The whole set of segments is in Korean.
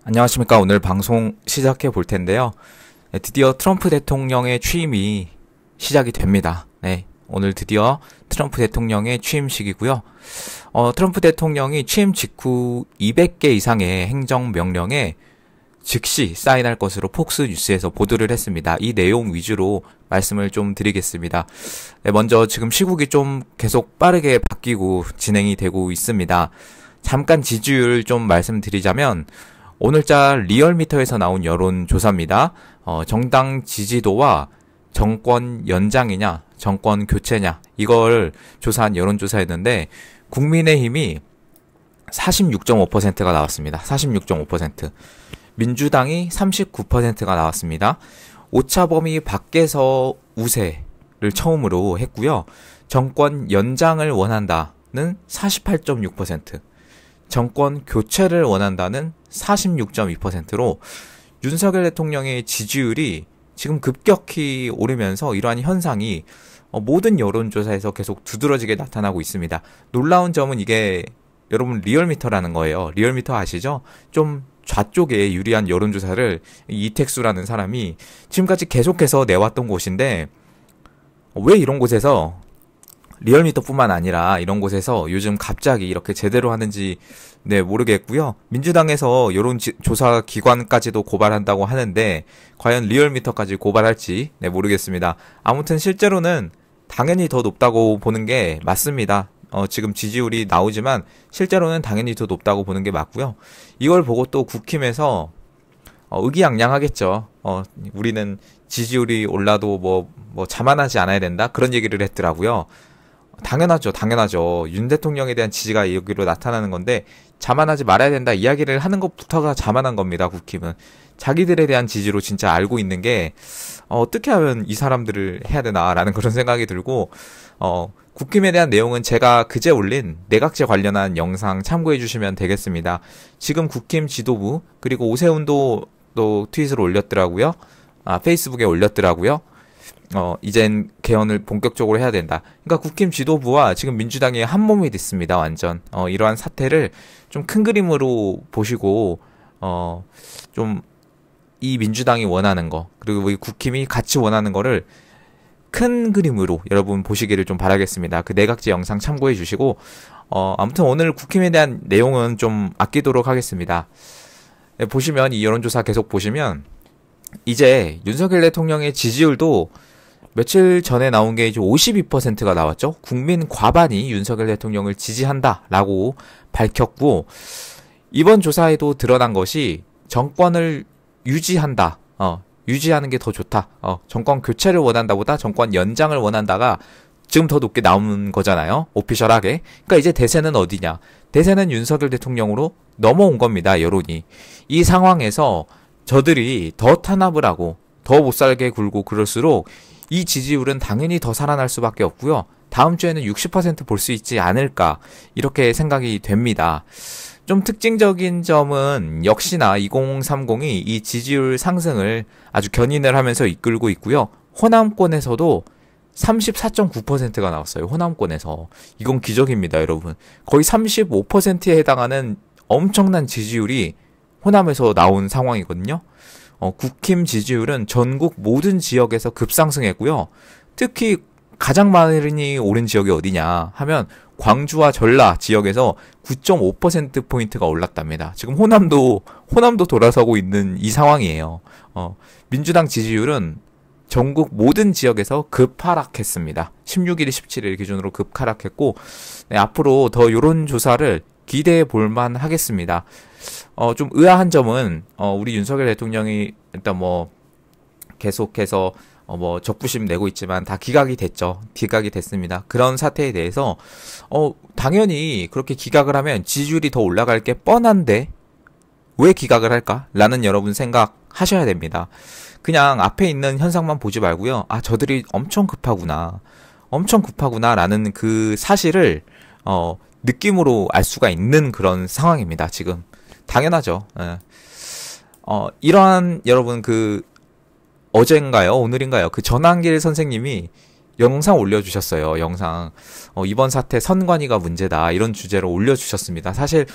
안녕하십니까. 오늘 방송 시작해 볼 텐데요. 네, 드디어 트럼프 대통령의 취임이 시작이 됩니다. 네, 오늘 드디어 트럼프 대통령의 취임식이고요. 트럼프 대통령이 취임 직후 200개 이상의 행정명령에 즉시 사인할 것으로 폭스 뉴스에서 보도를 했습니다. 이 내용 위주로 말씀을 좀 드리겠습니다. 네, 먼저 지금 시국이 좀 계속 빠르게 바뀌고 진행이 되고 있습니다. 잠깐 지지율 좀 말씀드리자면 오늘자 리얼미터에서 나온 여론조사입니다. 정당 지지도와 정권 연장이냐, 정권 교체냐, 이걸 조사한 여론조사였는데, 국민의힘이 46.5%가 나왔습니다. 46.5%. 민주당이 39%가 나왔습니다. 오차범위 밖에서 우세를 처음으로 했고요. 정권 연장을 원한다는 48.6%. 정권 교체를 원한다는 46.2%로 윤석열 대통령의 지지율이 지금 급격히 오르면서 이러한 현상이 모든 여론조사에서 계속 두드러지게 나타나고 있습니다. 놀라운 점은 이게 여러분 리얼미터라는 거예요. 리얼미터 아시죠? 좀 좌쪽에 유리한 여론조사를 이택수라는 사람이 지금까지 계속해서 내왔던 곳인데 왜 이런 곳에서 리얼미터뿐만 아니라 이런 곳에서 요즘 갑자기 이렇게 제대로 하는지 모르겠고요. 민주당에서 여론조사 기관까지도 고발한다고 하는데 과연 리얼미터까지 고발할지 모르겠습니다. 아무튼 실제로는 당연히 더 높다고 보는 게 맞습니다. 지금 지지율이 나오지만 실제로는 당연히 더 높다고 보는 게 맞고요. 이걸 보고 또 국힘에서 의기양양하겠죠. 우리는 지지율이 올라도 뭐 자만하지 않아야 된다 그런 얘기를 했더라고요. 당연하죠. 윤 대통령에 대한 지지가 여기로 나타나는 건데 자만하지 말아야 된다 이야기를 하는 것부터가 자만한 겁니다. 국힘은 자기들에 대한 지지로 진짜 알고 있는 게 어떻게 하면 이 사람들을 해야 되나라는 그런 생각이 들고 국힘에 대한 내용은 제가 그제 올린 내각제 관련한 영상 참고해 주시면 되겠습니다. 지금 국힘 지도부 그리고 오세훈도 또 트윗을 올렸더라고요. 페이스북에 올렸더라고요. 이젠 개헌을 본격적으로 해야 된다. 그러니까 국힘 지도부와 지금 민주당이 한 몸이 됐습니다. 완전. 이러한 사태를 좀 큰 그림으로 보시고, 좀 이 민주당이 원하는 거, 그리고 이 국힘이 같이 원하는 거를 큰 그림으로 여러분 보시기를 좀 바라겠습니다. 그 내각제 영상 참고해 주시고, 아무튼 오늘 국힘에 대한 내용은 좀 아끼도록 하겠습니다. 보시면 이 여론조사 계속 보시면, 이제 윤석열 대통령의 지지율도 며칠 전에 나온 게 이제 52%가 나왔죠. 국민 과반이 윤석열 대통령을 지지한다라고 밝혔고 이번 조사에도 드러난 것이 정권을 유지한다. 유지하는 게 더 좋다. 정권 교체를 원한다보다 정권 연장을 원한다가 지금 더 높게 나오는 거잖아요. 오피셜하게. 그러니까 이제 대세는 어디냐. 대세는 윤석열 대통령으로 넘어온 겁니다. 여론이. 이 상황에서 저들이 더 탄압을 하고 더 못살게 굴고 그럴수록 이 지지율은 당연히 더 살아날 수밖에 없고요. 다음 주에는 60% 볼 수 있지 않을까 이렇게 생각이 됩니다. 좀 특징적인 점은 역시나 2030이 이 지지율 상승을 아주 견인을 하면서 이끌고 있고요. 호남권에서도 34.9%가 나왔어요. 호남권에서. 이건 기적입니다, 여러분. 거의 35%에 해당하는 엄청난 지지율이 호남에서 나온 상황이거든요. 국힘 지지율은 전국 모든 지역에서 급상승했고요. 특히 가장 많이 오른 지역이 어디냐 하면 광주와 전라 지역에서 9.5%포인트가 올랐답니다. 지금 호남도 돌아서고 있는 이 상황이에요. 민주당 지지율은 전국 모든 지역에서 급하락했습니다. 16일, 17일 기준으로 급하락했고 앞으로 더 이런 조사를 기대해 볼만 하겠습니다. 좀 의아한 점은 우리 윤석열 대통령이 일단 계속해서 적부심 내고 있지만 다 기각이 됐죠. 기각이 됐습니다. 그런 사태에 대해서 당연히 그렇게 기각을 하면 지지율이 더 올라갈 게 뻔한데 왜 기각을 할까? 라는 여러분 생각하셔야 됩니다. 그냥 앞에 있는 현상만 보지 말고요. 저들이 엄청 급하구나 라는 그 사실을 느낌으로 알 수가 있는 그런 상황입니다. 지금 당연하죠. 이러한 여러분 어젠가요? 오늘인가요? 전한길 선생님이 영상 올려주셨어요. 영상. 이번 사태 선관위가 문제다. 이런 주제로 올려주셨습니다. 사실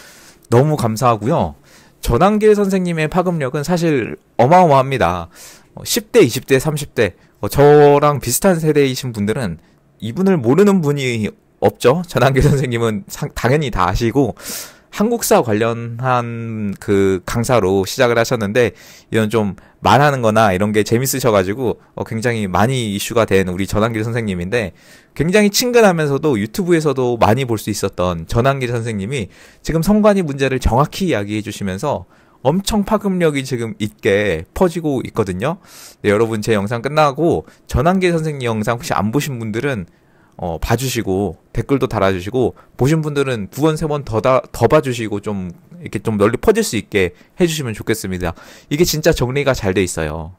너무 감사하고요. 전한길 선생님의 파급력은 사실 어마어마합니다. 10대, 20대, 30대 저랑 비슷한 세대이신 분들은 이분을 모르는 분이 없죠. 전한길 선생님은 당연히 다 아시고 한국사 관련한 그 강사로 시작을 하셨는데 이런 좀 말하는 거나 이런 게 재밌으셔가지고 굉장히 많이 이슈가 된 우리 전한길 선생님인데 굉장히 친근하면서도 유튜브에서도 많이 볼 수 있었던 전한길 선생님이 지금 성관이 문제를 정확히 이야기해 주시면서 엄청 파급력이 지금 있게 퍼지고 있거든요. 네, 여러분 제 영상 끝나고 전한길 선생님 영상 혹시 안 보신 분들은 봐주시고 댓글도 달아주시고 보신 분들은 2번, 3번 더 봐주시고 좀 이렇게 좀 널리 퍼질 수 있게 해주시면 좋겠습니다. 이게 진짜 정리가 잘 돼 있어요.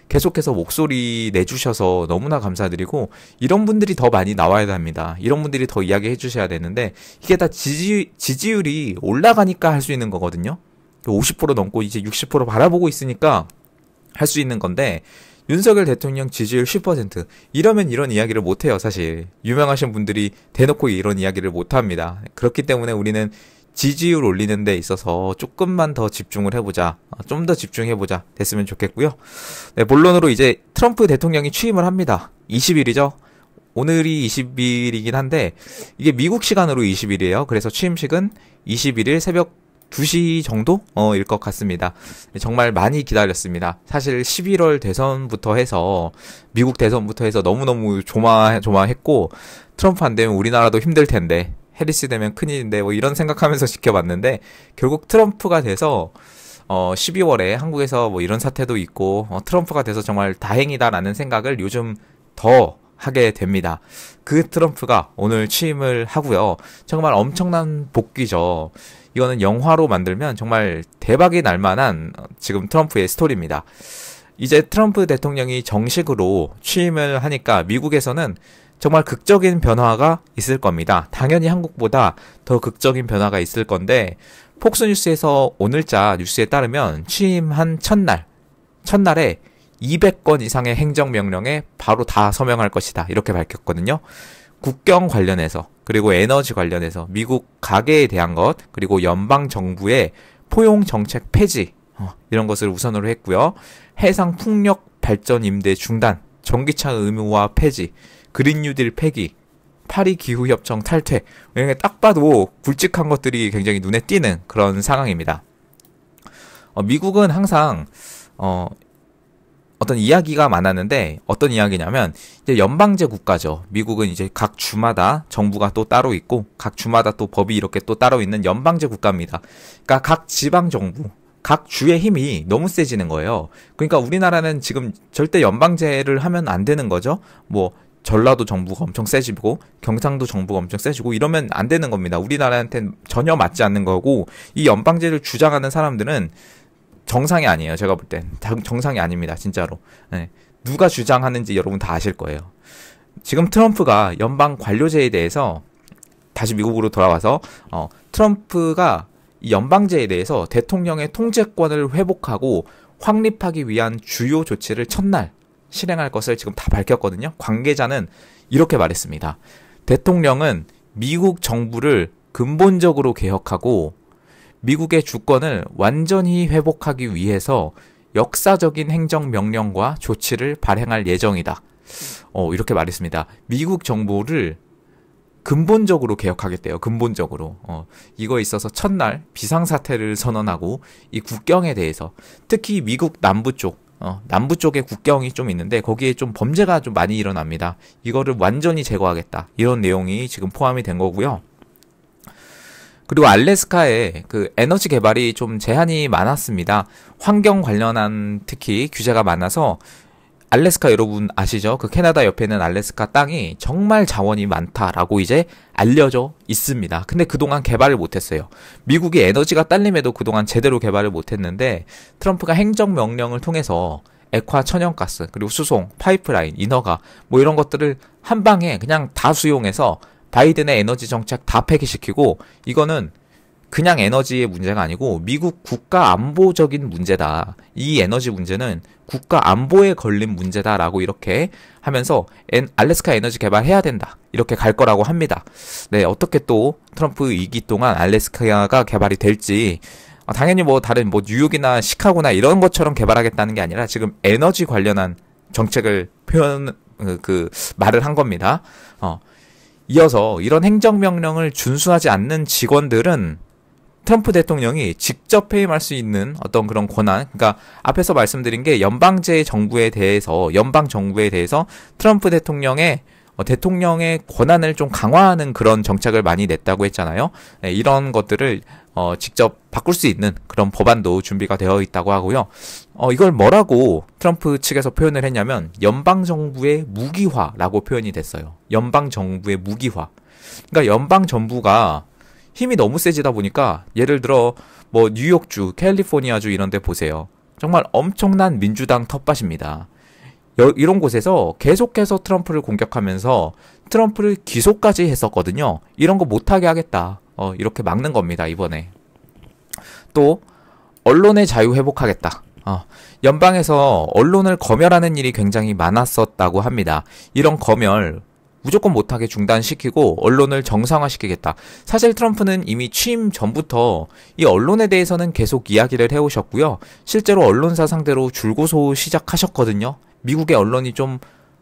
계속해서 목소리 내주셔서 너무나 감사드리고 이런 분들이 더 많이 나와야 합니다. 이런 분들이 더 이야기해 주셔야 되는데 이게 다 지지율이 올라가니까 할 수 있는 거거든요. 50% 넘고 이제 60% 바라보고 있으니까 할 수 있는 건데 윤석열 대통령 지지율 10% 이러면 이런 이야기를 못해요. 사실 유명하신 분들이 대놓고 이런 이야기를 못합니다. 그렇기 때문에 우리는 지지율 올리는 데 있어서 조금만 더 집중을 해보자, 좀 더 집중해보자 됐으면 좋겠고요. 네, 본론으로 이제 트럼프 대통령이 취임을 합니다. 20일이죠. 오늘이 20일이긴 한데 이게 미국 시간으로 20일이에요. 그래서 취임식은 21일 새벽 2시 정도? 일 것 같습니다. 정말 많이 기다렸습니다. 사실 11월 대선부터 해서, 미국 대선부터 해서 너무너무 조마했고, 트럼프 안 되면 우리나라도 힘들 텐데, 해리스 되면 큰일인데, 뭐 이런 생각하면서 지켜봤는데, 결국 트럼프가 돼서, 12월에 한국에서 뭐 이런 사태도 있고, 트럼프가 돼서 정말 다행이다라는 생각을 요즘 더 하게 됩니다. 그 트럼프가 오늘 취임을 하고요. 정말 엄청난 복귀죠. 이거는 영화로 만들면 정말 대박이 날 만한 지금 트럼프의 스토리입니다. 이제 트럼프 대통령이 정식으로 취임을 하니까 미국에서는 정말 극적인 변화가 있을 겁니다. 당연히 한국보다 더 극적인 변화가 있을 건데 폭스뉴스에서 오늘자 뉴스에 따르면 취임한 첫날에 200건 이상의 행정명령에 바로 다 서명할 것이다. 이렇게 밝혔거든요. 국경 관련해서 그리고 에너지 관련해서 미국 가계에 대한 것 그리고 연방정부의 포용정책 폐지 이런 것을 우선으로 했고요. 해상 풍력 발전 임대 중단, 전기차 의무화 폐지, 그린 뉴딜 폐기, 파리 기후협정 탈퇴 이런 게 딱 봐도 굵직한 것들이 굉장히 눈에 띄는 그런 상황입니다. 미국은 항상 어떤 이야기가 많았는데 어떤 이야기냐면 이제 연방제 국가죠. 미국은 이제 각 주마다 정부가 또 따로 있고 각 주마다 또 법이 이렇게 또 따로 있는 연방제 국가입니다. 그러니까 각 지방 정부, 각 주의 힘이 너무 세지는 거예요. 그러니까 우리나라는 지금 절대 연방제를 하면 안 되는 거죠. 뭐 전라도 정부가 엄청 세지고 경상도 정부가 엄청 세지고 이러면 안 되는 겁니다. 우리나라한테는 전혀 맞지 않는 거고 이 연방제를 주장하는 사람들은 정상이 아니에요. 제가 볼 땐 정상이 아닙니다. 진짜로. 네. 누가 주장하는지 여러분 다 아실 거예요. 지금 트럼프가 연방 관료제에 대해서 다시 미국으로 돌아와서 트럼프가 이 연방제에 대해서 대통령의 통제권을 회복하고 확립하기 위한 주요 조치를 첫날 실행할 것을 지금 다 밝혔거든요. 관계자는 이렇게 말했습니다. 대통령은 미국 정부를 근본적으로 개혁하고 미국의 주권을 완전히 회복하기 위해서 역사적인 행정명령과 조치를 발행할 예정이다. 이렇게 말했습니다. 미국 정부를 근본적으로 개혁하겠대요. 근본적으로. 이거에 있어서 첫날 비상사태를 선언하고 이 국경에 대해서 특히 미국 남부 쪽의 국경이 좀 있는데 거기에 좀 범죄가 좀 많이 일어납니다. 이거를 완전히 제거하겠다. 이런 내용이 지금 포함이 된 거고요. 그리고 알래스카에 그 에너지 개발이 좀 제한이 많았습니다. 환경 관련한 특히 규제가 많아서 알래스카 여러분 아시죠? 그 캐나다 옆에 있는 알래스카 땅이 정말 자원이 많다라고 이제 알려져 있습니다. 근데 그동안 개발을 못했어요. 미국이 에너지가 딸림에도 그동안 제대로 개발을 못했는데 트럼프가 행정명령을 통해서 액화 천연가스 그리고 수송, 파이프라인, 인허가 뭐 이런 것들을 한 방에 그냥 다 수용해서 바이든의 에너지 정책 다 폐기시키고 이거는 그냥 에너지의 문제가 아니고 미국 국가 안보적인 문제다. 이 에너지 문제는 국가 안보에 걸린 문제다라고 이렇게 하면서 알래스카 에너지 개발해야 된다. 이렇게 갈 거라고 합니다. 네, 어떻게 또 트럼프 2기 동안 알래스카가 개발이 될지 당연히 뭐 다른 뭐 뉴욕이나 시카고나 이런 것처럼 개발하겠다는 게 아니라 지금 에너지 관련한 정책을 말을 한 겁니다. 이어서 이런 행정명령을 준수하지 않는 직원들은 트럼프 대통령이 직접 해임할 수 있는 어떤 그런 권한, 그러니까 앞에서 말씀드린 게 연방 정부에 대해서 트럼프 대통령의 권한을 좀 강화하는 그런 정책을 많이 냈다고 했잖아요. 네, 이런 것들을 직접 바꿀 수 있는 그런 법안도 준비가 되어 있다고 하고요. 이걸 뭐라고 트럼프 측에서 표현을 했냐면 연방정부의 무기화라고 표현이 됐어요. 연방정부의 무기화. 그러니까 연방정부가 힘이 너무 세지다 보니까 예를 들어 뭐 뉴욕주, 캘리포니아주 이런 데 보세요. 정말 엄청난 민주당 텃밭입니다. 이런 곳에서 계속해서 트럼프를 공격하면서 트럼프를 기소까지 했었거든요. 이런 거 못하게 하겠다. 이렇게 막는 겁니다, 이번에. 또 언론의 자유 회복하겠다. 연방에서 언론을 검열하는 일이 굉장히 많았었다고 합니다. 이런 검열 무조건 못하게 중단시키고 언론을 정상화시키겠다. 사실 트럼프는 이미 취임 전부터 이 언론에 대해서는 계속 이야기를 해오셨고요. 실제로 언론사 상대로 줄고소 시작하셨거든요. 미국의 언론이 좀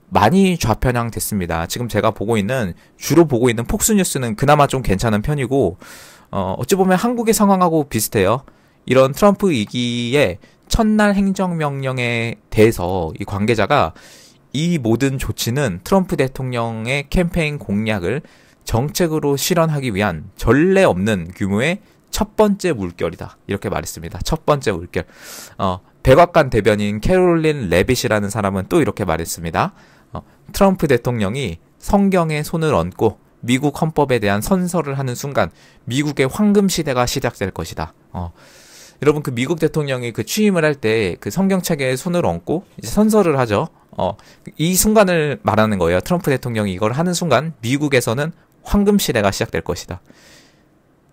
많이 좌편향됐습니다. 지금 제가 주로 보고 있는 폭스뉴스는 그나마 좀 괜찮은 편이고, 어찌 보면 한국의 상황하고 비슷해요. 이런 트럼프 위기의 첫날 행정명령에 대해서 이 관계자가 이 모든 조치는 트럼프 대통령의 캠페인 공약을 정책으로 실현하기 위한 전례 없는 규모의 첫 번째 물결이다. 이렇게 말했습니다. 첫 번째 물결. 백악관 대변인 캐롤린 레빗이라는 사람은 또 이렇게 말했습니다. 트럼프 대통령이 성경에 손을 얹고 미국 헌법에 대한 선서를 하는 순간 미국의 황금 시대가 시작될 것이다. 여러분 그 미국 대통령이 그 취임을 할 때 그 성경책에 손을 얹고 이제 선서를 하죠. 이 순간을 말하는 거예요. 트럼프 대통령이 이걸 하는 순간 미국에서는 황금 시대가 시작될 것이다.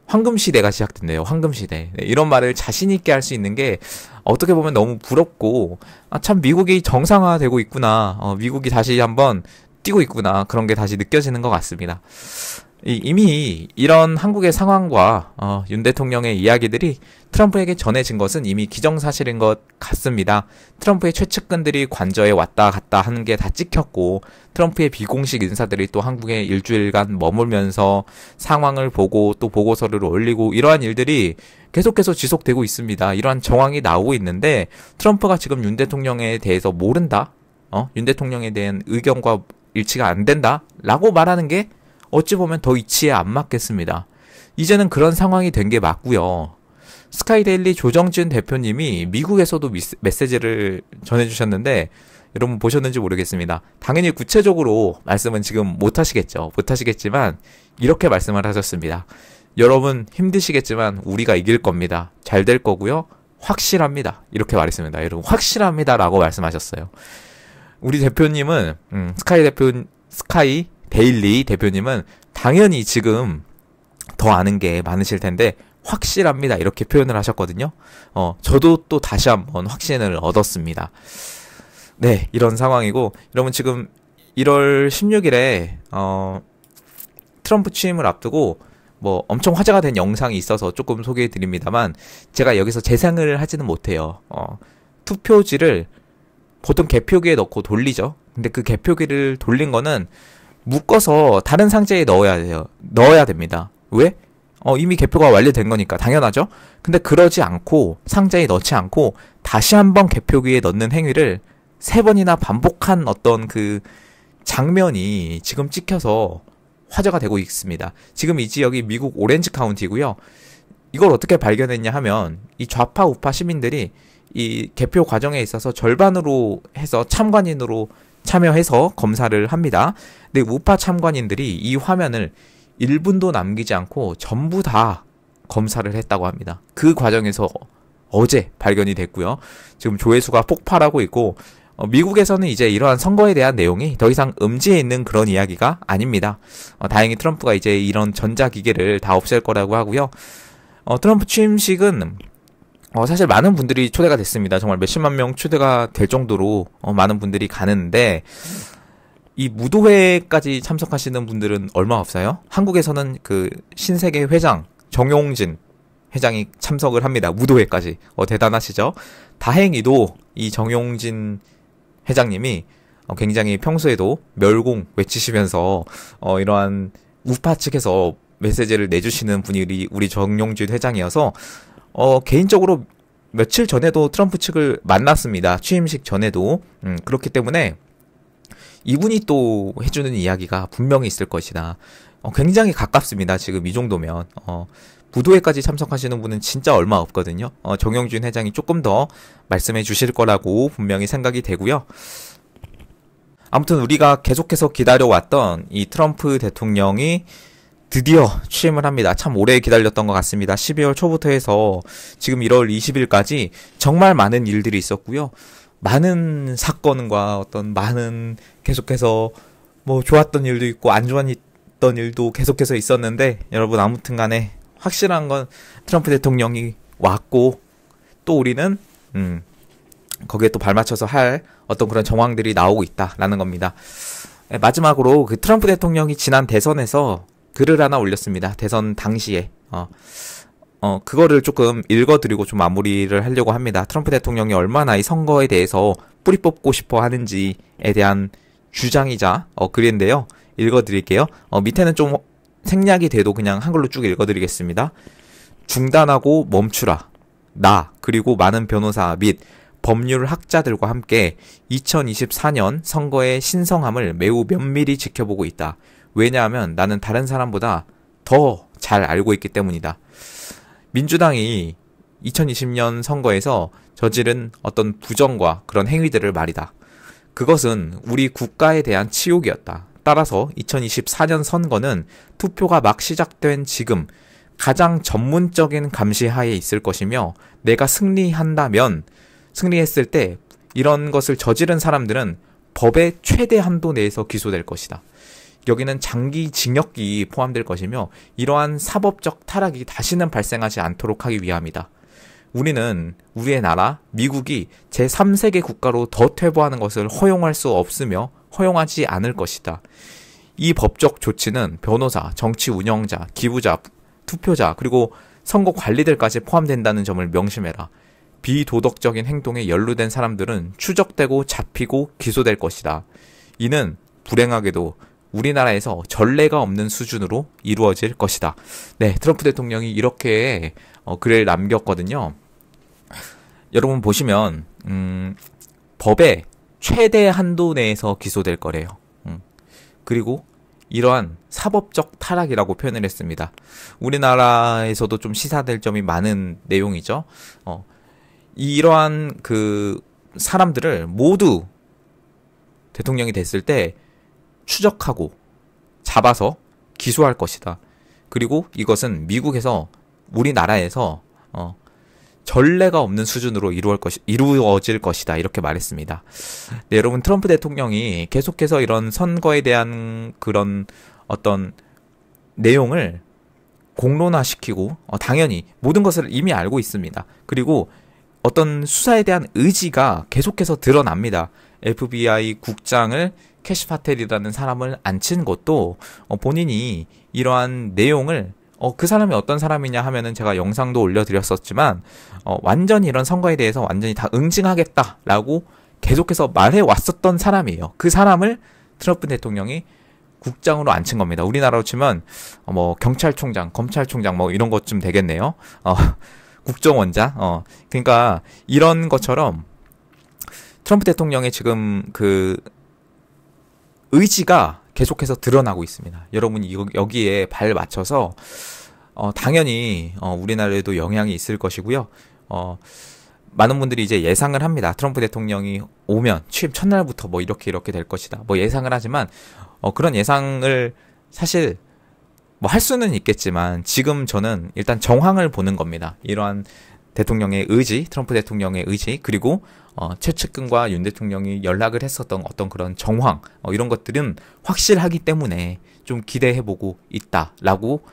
황금 시대가 시작된대요. 황금 시대. 네, 이런 말을 자신 있게 할 수 있는 게 어떻게 보면 너무 부럽고 참 미국이 정상화되고 있구나. 미국이 다시 한번 뛰고 있구나. 그런 게 다시 느껴지는 것 같습니다. 이미 이런 한국의 상황과 윤 대통령의 이야기들이 트럼프에게 전해진 것은 이미 기정사실인 것 같습니다. 트럼프의 최측근들이 관저에 왔다 갔다 하는 게 다 찍혔고 트럼프의 비공식 인사들이 또 한국에 일주일간 머물면서 상황을 보고 또 보고서를 올리고 이러한 일들이 계속해서 지속되고 있습니다. 이러한 정황이 나오고 있는데 트럼프가 지금 윤 대통령에 대해서 모른다? 윤 대통령에 대한 의견과 일치가 안 된다? 라고 말하는 게 어찌 보면 더 이치에 안 맞겠습니다. 이제는 그런 상황이 된 게 맞고요. 스카이데일리 조정진 대표님이 미국에서도 메시지를 전해주셨는데 여러분 보셨는지 모르겠습니다. 당연히 구체적으로 말씀은 지금 못하시겠지만 이렇게 말씀을 하셨습니다. 여러분 힘드시겠지만 우리가 이길 겁니다. 잘 될 거고요. 확실합니다. 이렇게 말했습니다. 여러분 확실합니다 라고 말씀하셨어요. 우리 대표님은 스카이 데일리 대표님은 당연히 지금 더 아는 게 많으실 텐데 확실합니다 이렇게 표현을 하셨거든요. 저도 또 다시 한번 확신을 얻었습니다. 네, 이런 상황이고 여러분 지금 1월 16일에 트럼프 취임을 앞두고 뭐 엄청 화제가 된 영상이 있어서 조금 소개해 드립니다만 제가 여기서 재생을 하지는 못해요. 투표지를 보통 개표기에 넣고 돌리죠. 근데 그 개표기를 돌린 거는 묶어서 다른 상자에 넣어야 됩니다. 왜? 이미 개표가 완료된 거니까 당연하죠. 근데 그러지 않고 상자에 넣지 않고 다시 한번 개표기에 넣는 행위를 3번이나 반복한 어떤 그 장면이 지금 찍혀서 화제가 되고 있습니다. 지금 이 지역이 미국 오렌지 카운티고요. 이걸 어떻게 발견했냐 하면 이 좌파 우파 시민들이 이 개표 과정에 있어서 절반으로 해서 참관인으로 참여해서 검사를 합니다. 근데 우파 참관인들이 이 화면을 1분도 남기지 않고 전부 다 검사를 했다고 합니다. 그 과정에서 어제 발견이 됐고요. 지금 조회수가 폭발하고 있고 미국에서는 이제 이러한 선거에 대한 내용이 더 이상 음지에 있는 그런 이야기가 아닙니다. 다행히 트럼프가 이제 이런 전자기계를 다 없앨 거라고 하고요. 트럼프 취임식은 사실 많은 분들이 초대가 됐습니다. 정말 몇십만 명 초대가 될 정도로 많은 분들이 가는데 이 무도회까지 참석하시는 분들은 얼마 없어요. 한국에서는 그 신세계 회장 정용진 회장이 참석을 합니다. 무도회까지. 대단하시죠? 다행히도 이 정용진 회장님이 굉장히 평소에도 멸공 외치시면서 이러한 우파 측에서 메시지를 내주시는 분이 우리 정용진 회장이어서 개인적으로 며칠 전에도 트럼프 측을 만났습니다. 취임식 전에도. 그렇기 때문에 이분이 또 해주는 이야기가 분명히 있을 것이다. 굉장히 가깝습니다. 지금 이 정도면. 부도회까지 참석하시는 분은 진짜 얼마 없거든요. 정용진 회장이 조금 더 말씀해 주실 거라고 분명히 생각이 되고요. 아무튼 우리가 계속해서 기다려왔던 이 트럼프 대통령이 드디어 취임을 합니다. 참 오래 기다렸던 것 같습니다. 12월 초부터 해서 지금 1월 20일까지 정말 많은 일들이 있었고요. 많은 사건과 많은 계속해서 뭐 좋았던 일도 있고 안 좋았던 일도 계속해서 있었는데, 여러분 아무튼 간에 확실한 건 트럼프 대통령이 왔고, 또 우리는 거기에 또 발맞춰서 할 어떤 그런 정황들이 나오고 있다라는 겁니다. 마지막으로 그 트럼프 대통령이 지난 대선에서 글을 하나 올렸습니다. 대선 당시에. 그거를 조금 읽어드리고 좀 마무리를 하려고 합니다. 트럼프 대통령이 얼마나 이 선거에 대해서 뿌리 뽑고 싶어 하는지에 대한 주장이자 글인데요. 읽어드릴게요. 밑에는 좀 생략이 돼도 그냥 한글로 쭉 읽어드리겠습니다. 중단하고 멈추라. 나 그리고 많은 변호사 및 법률 학자들과 함께 2024년 선거의 신성함을 매우 면밀히 지켜보고 있다. 왜냐하면 나는 다른 사람보다 더 잘 알고 있기 때문이다. 민주당이 2020년 선거에서 저지른 어떤 부정과 그런 행위들을 말이다. 그것은 우리 국가에 대한 치욕이었다. 따라서 2024년 선거는 투표가 막 시작된 지금 가장 전문적인 감시하에 있을 것이며, 내가 승리했을 때 이런 것을 저지른 사람들은 법의 최대 한도 내에서 기소될 것이다. 여기는 장기 징역이 포함될 것이며, 이러한 사법적 타락이 다시는 발생하지 않도록 하기 위함이다. 우리는 우리의 나라 미국이 제3세계 국가로 더 퇴보하는 것을 허용할 수 없으며 허용하지 않을 것이다. 이 법적 조치는 변호사, 정치 운영자, 기부자, 투표자, 그리고 선거 관리들까지 포함된다는 점을 명심해라. 비도덕적인 행동에 연루된 사람들은 추적되고 잡히고 기소될 것이다. 이는 불행하게도 우리나라에서 전례가 없는 수준으로 이루어질 것이다. 네, 트럼프 대통령이 이렇게 글을 남겼거든요. 여러분 보시면 법의 최대 한도 내에서 기소될 거래요. 그리고 이러한 사법적 타락이라고 표현을 했습니다. 우리나라에서도 좀 시사될 점이 많은 내용이죠. 이러한 그 사람들을 모두 대통령이 됐을 때 추적하고 잡아서 기소할 것이다. 그리고 이것은 미국에서 우리나라에서 전례가 없는 수준으로 이루어질 것이다. 이렇게 말했습니다. 네, 여러분 트럼프 대통령이 계속해서 이런 선거에 대한 그런 어떤 내용을 공론화시키고 당연히 모든 것을 이미 알고 있습니다. 그리고 어떤 수사에 대한 의지가 계속해서 드러납니다. FBI 국장을 캐시 파텔이라는 사람을 앉힌 것도 본인이 이러한 내용을 그 사람이 어떤 사람이냐 하면은 제가 영상도 올려드렸었지만 완전히 이런 선거에 대해서 완전히 다 응징하겠다라고 계속해서 말해왔었던 사람이에요. 그 사람을 트럼프 대통령이 국장으로 앉힌 겁니다. 우리나라로 치면 뭐 경찰총장, 검찰총장 뭐 이런 것쯤 되겠네요. 국정원장. 그러니까 이런 것처럼 트럼프 대통령의 지금 그 의지가 계속해서 드러나고 있습니다. 여러분 여기에 발 맞춰서 당연히 우리나라에도 영향이 있을 것이고요. 많은 분들이 이제 예상을 합니다. 트럼프 대통령이 오면 취임 첫날부터 뭐 이렇게 될 것이다. 뭐 예상을 하지만 그런 예상을 사실 뭐 할 수는 있겠지만 지금 저는 일단 정황을 보는 겁니다. 이러한 대통령의 의지, 트럼프 대통령의 의지, 그리고 최측근과 윤 대통령이 연락을 했었던 어떤 그런 정황, 이런 것들은 확실하기 때문에 좀 기대해보고 있다라고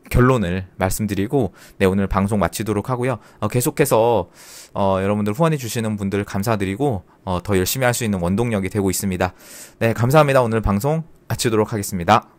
결론을 말씀드리고, 네, 오늘 방송 마치도록 하고요. 계속해서 여러분들 후원해주시는 분들 감사드리고 더 열심히 할 수 있는 원동력이 되고 있습니다. 네, 감사합니다. 오늘 방송 마치도록 하겠습니다.